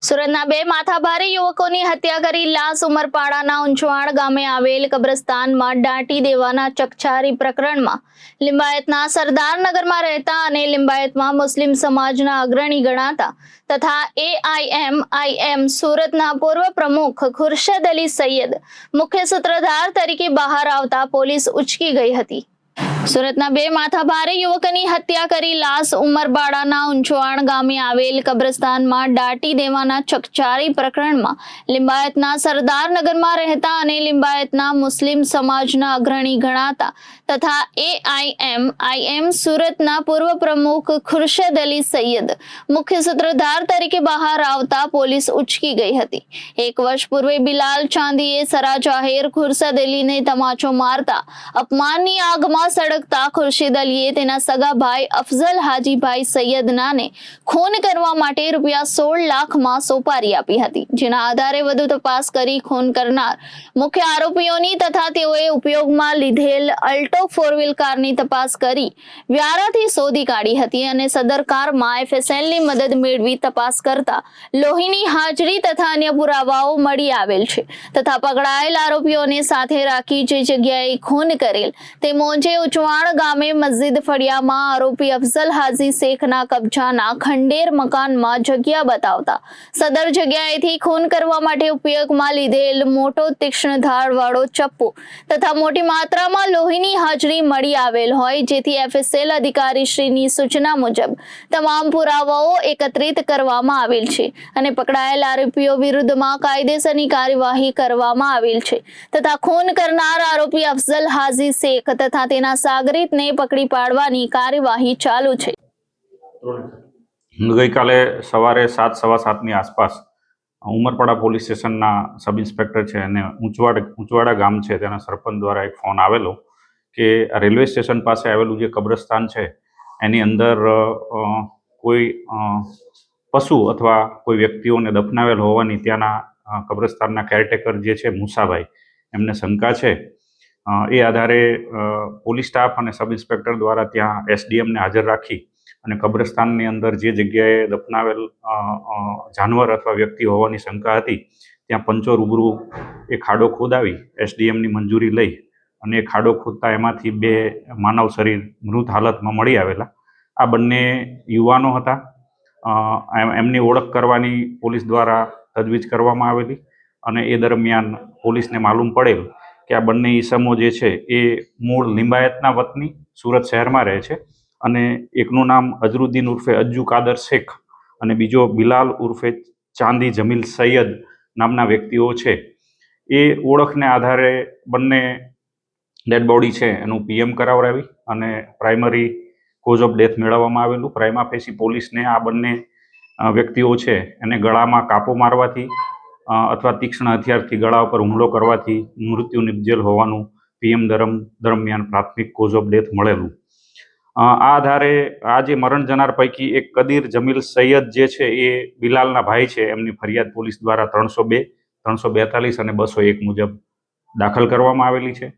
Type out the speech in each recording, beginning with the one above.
સુરતના બે માથાભારે યુવકોની હત્યા કરી લાશ ઉમરપાડાના ઉંચવાણ ગામે આવેલ કબ્રસ્તાનમાં દાટી દેવાના ચકચારી પ્રકરણમાં લિંબાયતના સરદારનગરમાં રહેતા અને લિંબાયતમાં મુસ્લિમ સમાજના અગ્રણી ગણાતા તથા AIM સુરતના પૂર્વ પ્રમુખ ખુરશદ અલી સૈયદ મુખ્ય સૂત્રધાર તરીકે બહાર આવતા પોલીસ ઉચકી ગઈ હતી। સુરતના બે માથાભારે યુવકોની હત્યા કરી લાશ ઉમરપાડાના ઉંચવાણ ગામે આવેલ કબ્રસ્તાનમાં દાટી દેવાના ચકચારી પ્રકરણમાં લિંબાયતના સરદારનગરમાં રહેતા અને લિંબાયતના મુસ્લિમ સમાજના અગ્રણી ગણાતા તથા AIM સુરતના પૂર્વ પ્રમુખ ખુરશદ અલી સૈયદ મુખ્ય સૂત્રધાર તરીકે બહાર આવતા પોલીસ ઉચકી ગઈ હતી। એક વર્ષ પૂર્વે બિલાલ ચાંદીએ સરા જાહેર ખુરશદ અલીને તમાચો મારતા અપમાનની આગમાં સળગતા ખુરશીદ અલીએ તેના સગા ભાઈ અફઝલ હાજીભાઈ સૈયદનાને ખૂન કરવા માટે ₹16 લાખમાં સોપારી આપી હતી, જેના આધારે વધુ તપાસ કરી ખૂન કરનાર મુખ્ય આરોપીઓની તથા તેઓએ ઉપયોગમાં લીધેલ અલ્ટો 4 કારની તપાસ કરી વ્યારાથી શોધી કાઢી હતી અને સદર કારમાં FSLની મદદ મેળવી તપાસ કરતા લોહીની હાજરી તથા અન્ય પુરાવાઓ મળી આવેલ છે તથા પકડાયેલ આરોપીઓને સાથે રાખી જે જગ્યાએ ખૂન કરેલ તે મોંજે ઉંચવાણ ગામે મસ્જિદ ફળિયામાં આરોપી અફઝલ હાજી શેખના કબજાના ખંડેર મકાનમાં જગ્યા બતાવતા સદર જગ્યાએથી ખૂન કરવા માટે ઉપયોગમાં લીધેલ મોટો તીક્ષ્ણ ધારવાળો ચપ્પુ તથા મોટી માત્રામાં લોહીની હાજરી મળી આવેલ હોય, જેથી FSL અધિકારીશ્રીની સૂચના મુજબ તમામ પુરાવાઓ એકત્રિત કરવામાં આવેલ છે અને પકડાયેલ આરોપીઓ વિરુદ્ધમાં કાયદેસરની કાર્યવાહી કરવામાં આવેલ છે તથા ખૂન કરનાર આરોપી અફઝલ હાજી શેખ તથા તેના સાગરીતને પકડી પાડવાની કાર્યવાહી ચાલુ છે। ગઈકાલે સવારે 7:15 આસપાસ ઉમરપાડા પોલીસ સ્ટેશનના સબ ઇન્સ્પેક્ટર છે અને ઉંચવાડા ગામ છે તેના સરપંચ દ્વારા એક ફોન આવેલો કે રેલવે સ્ટેશન પાસે આવેલું જે કબ્રસ્તાન છે એની અંદર કોઈ પશુ અથવા કોઈ વ્યક્તિઓને દફનાવેલ હોવાની ત્યાંના કબ્રસ્તાનના કેરટેકર જે છે મુસાભાઈ એમને શંકા છે। એ આધારે પોલીસ સ્ટાફ અને સબ ઇન્સ્પેક્ટર દ્વારા ત્યાં SDMને હાજર રાખી અને કબ્રસ્તાનની અંદર જે જગ્યાએ દફનાવેલ જાનવર અથવા વ્યક્તિ હોવાની શંકા હતી ત્યાં પંચો રૂબરૂ એ ખાડો ખોદાવી SDMની મંજૂરી લઈ અને એ ખાડો ખોદતા એમાંથી 2 માનવ શરીર મૃત હાલતમાં મળી આવેલા। આ બંને યુવાનો હતા। એમની ઓળખ કરવાની પોલીસ દ્વારા તજવીજ કરવામાં આવેલી અને એ દરમિયાન પોલીસને માલુમ પડેલ કે આ બંને ઈસમો જે છે એ મૂળ લિંબાયતના વતની સુરત શહેરમાં રહે છે અને એકનું નામ અઝરુદ્દીન ઉર્ફે અજ્જુ કાદર શેખ અને બીજો બિલાલ ઉર્ફે ચાંદી જમીલ સૈયદ નામના વ્યક્તિઓ છે। એ ઓળખને આધારે બંને ડેડ બોડી છે એનું PM કરાવરાવી અને પ્રાઇમરી કોઝ ઓફ ડેથ મેળવવામાં આવેલું। પ્રાઇમા ફેસી પોલીસને આ બંને વ્યક્તિઓ છે એને ગળામાં કાપો મારવાથી અથવા તીક્ષ્ણ હથિયારથી ગળા ઉપર હુમલો કરવાથી મૃત્યુ નિપજેલ હોવાનું PM દરમિયાન પ્રાથમિક કોઝ ઓફ ડેથ મળેલું। આ આધારે આ જે મરણ જનાર પૈકી એક કદીર જમીલ સૈયદ જે છે એ બિલાલના ભાઈ છે, એમની ફરિયાદ પોલીસ દ્વારા 302, 342 અને 201 મુજબ દાખલ કરવામાં આવેલી છે।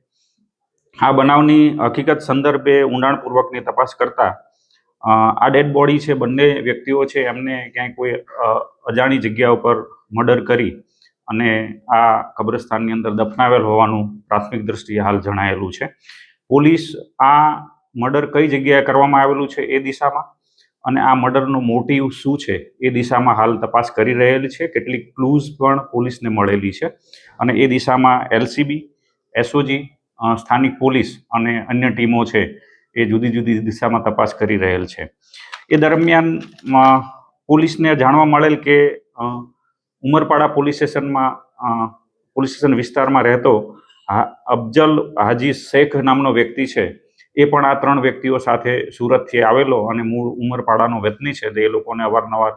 આ બનાવની હકીકત સંદર્ભે ઊંડાણપૂર્વકની તપાસ કરતા આ ડેડ બોડી છે બંને વ્યક્તિઓ છે એમને ક્યાંય કોઈ અજાણી જગ્યા ઉપર મર્ડર કરી અને આ કબ્રસ્તાનની અંદર દફનાવેલ હોવાનું પ્રાથમિક દ્રષ્ટિએ હાલ જણાયેલું છે। પોલીસ આ મર્ડર કઈ જગ્યાએ કરવામાં આવેલું છે એ દિશામાં અને આ મર્ડરનો મોટિવ શું છે એ દિશામાં હાલ તપાસ કરી રહેલી છે। કેટલીક ક્લૂઝ પણ પોલીસને મળેલી છે અને એ દિશામાં LCB, SOG, સ્થાનિક પોલીસ અને અન્ય ટીમો છે એ જુદી જુદી દિશામાં તપાસ કરી રહેલ છે। એ દરમિયાન પોલીસને જાણવા મળેલ કે ઉમરપાડા પોલીસ સ્ટેશન વિસ્તારમાં રહેતો અફઝલ હાજી શેખ નામનો વ્યક્તિ છે એ પણ આ 3 વ્યક્તિઓ સાથે સુરતથી આવેલો અને મૂળ ઉમરપાડાનો વતની છે। તો એ લોકોને અવારનવાર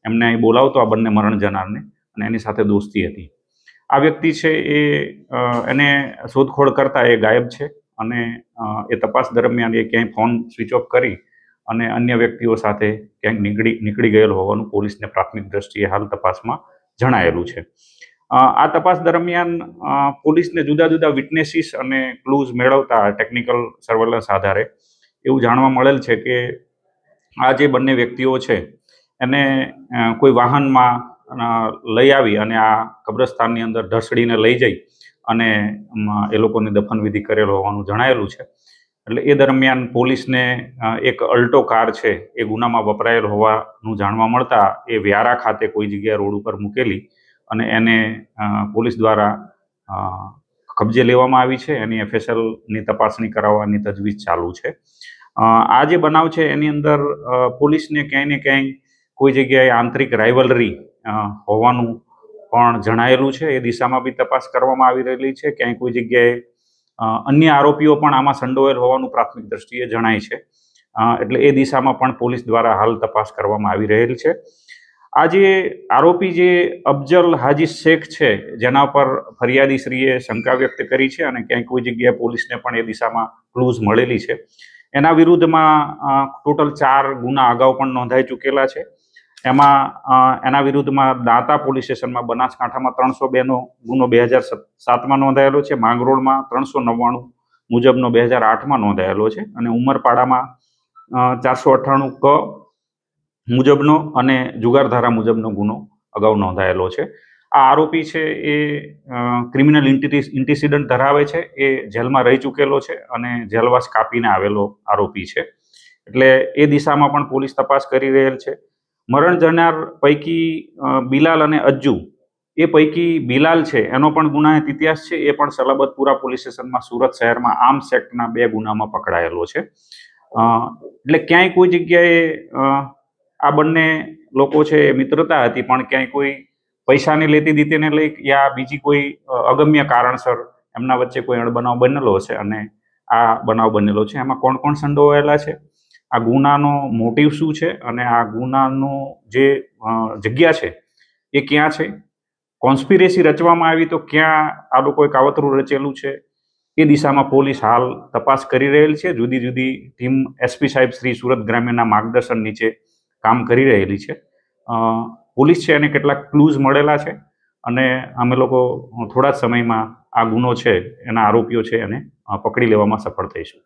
એમને અહીં બોલાવતો આ બંને મરણ જનારને અને એની સાથે દોસ્તી હતી। આ વ્યક્તિ છે એને શોધખોળ કરતા એ ગાયબ છે અને એ તપાસ દરમિયાન એ ક્યાંય ફોન સ્વિચ ઓફ કરી અને અન્ય વ્યક્તિઓ સાથે ક્યાંક નીકળી ગયેલ હોવાનું પોલીસને પ્રાથમિક દ્રષ્ટિએ હાલ તપાસમાં જણાયેલું છે। આ તપાસ દરમિયાન પોલીસને જુદા જુદા વિટનેસીસ અને ક્લૂઝ મેળવતા ટેકનિકલ સર્વેલન્સ આધારે એવું જાણવા મળેલ છે કે આ જે બંને વ્યક્તિઓ છે એને કોઈ વાહનમાં લઈ આવી અને આ કબ્રસ્તાનની અંદર ઢસડીને લઈ જઈ અને એ લોકોની દફનવિધિ કરેલો હોવાનું જણાયેલું છે. એટલે એ દરમિયાન પોલીસને એક અલ્ટો કાર છે એ ગુનામાં વપરાયેલ હોવાનું જાણવા મળતા એ વ્યારા ખાતે કોઈ જગ્યાએ રોડ ઉપર મૂકેલી અને એને પોલીસ દ્વારા કબજે લેવામાં આવી છે. એની FSLની તપાસણી કરાવવાની તજવીજ ચાલુ છે. આ જે બનાવ છે એની અંદર પોલીસને ક્યાંય ને ક્યાંય કોઈ જગ્યાએ આંતરિક રાઇવલરી હોવાનું પણ જણાયેલું છે. એ દિશામાં બી તપાસ કરવામાં આવી રહેલી છે. ક્યાંય કોઈ જગ્યાએ અન્ય આરોપીઓ પણ આમાં સંડોવાયેલ હોવાનું પ્રાથમિક દ્રષ્ટિએ જણાય છે. એટલે એ દિશામાં પણ પોલીસ દ્વારા હાલ તપાસ કરવામાં આવી રહેલ છે. આ જે આરોપી જે અફજલ હાજી શેખ છે જેના પર ફરિયાદીશ્રીએ શંકા વ્યક્ત કરી છે અને ક્યાંય કોઈ જગ્યાએ પોલીસને પણ એ દિશામાં ક્લૂઝ મળેલી છે, એના વિરુદ્ધમાં ટોટલ 4 ગુના અગાઉ પણ નોંધાઈ ચૂકેલા છે. એમાં એના વિરુદ્ધમાં દાંતા પોલીસ સ્ટેશનમાં બનાસકાંઠામાં 302નો ગુનો 2007માં નોંધાયેલો છે, માંગરોળમાં 399 મુજબનો 2008માં નોંધાયેલો છે અને ઉમરપાડામાં 498 ક મુજબનો અને જુગારધારા મુજબનો ગુનો અગાઉ નોંધાયેલો છે. આ આરોપી છે એ ક્રિમિનલ ઇન્ટિસિડન્ટ ધરાવે છે, એ જેલમાં રહી ચૂકેલો છે અને જેલવાસ કાપીને આવેલો આરોપી છે. એટલે એ દિશામાં પણ પોલીસ તપાસ કરી રહેલ છે. મરણ જનાર પૈકી બિલાલ અને અજ્જુ, એ પૈકી બિલાલ છે એનો પણ ગુનાહિત ઇતિહાસ છે. એ પણ સલાબતપુરા પોલીસ સ્ટેશનમાં સુરત શહેરમાં આર્મ્સ એક્ટના 2 ગુનામાં પકડાયેલો છે. એટલે ક્યાંય કોઈ જગ્યાએ આ બંને લોકો છે મિત્રતા હતી, પણ ક્યાંય કોઈ પૈસાની લેતી દીતીને લઈ યા બીજી કોઈ અગમ્ય કારણસર એમના વચ્ચે કોઈ અણબનાવ બનેલો હશે અને આ બનાવ બનેલો છે. એમાં કોણ કોણ સંડોવાયેલા છે, આ ગુનાનો મોટિવ શું છે અને આ ગુનાનો જે જગ્યા છે એ ક્યાં છે, કોન્સ્પિરેસી રચવામાં આવી તો ક્યાં આ લોકોએ કાવતરું રચેલું છે, એ દિશામાં પોલીસ હાલ તપાસ કરી રહેલ છે. જુદી જુદી ટીમ SP સાહેબ શ્રી સુરત ગ્રામ્યના માર્ગદર્શન નીચે કામ કરી રહેલી છે. પોલીસ છે એને કેટલાક ક્લૂઝ મળેલા છે અને અમે લોકો થોડા જ સમયમાં આ ગુનો છે એના આરોપીઓ છે એને પકડી લેવામાં સફળ થઈશું.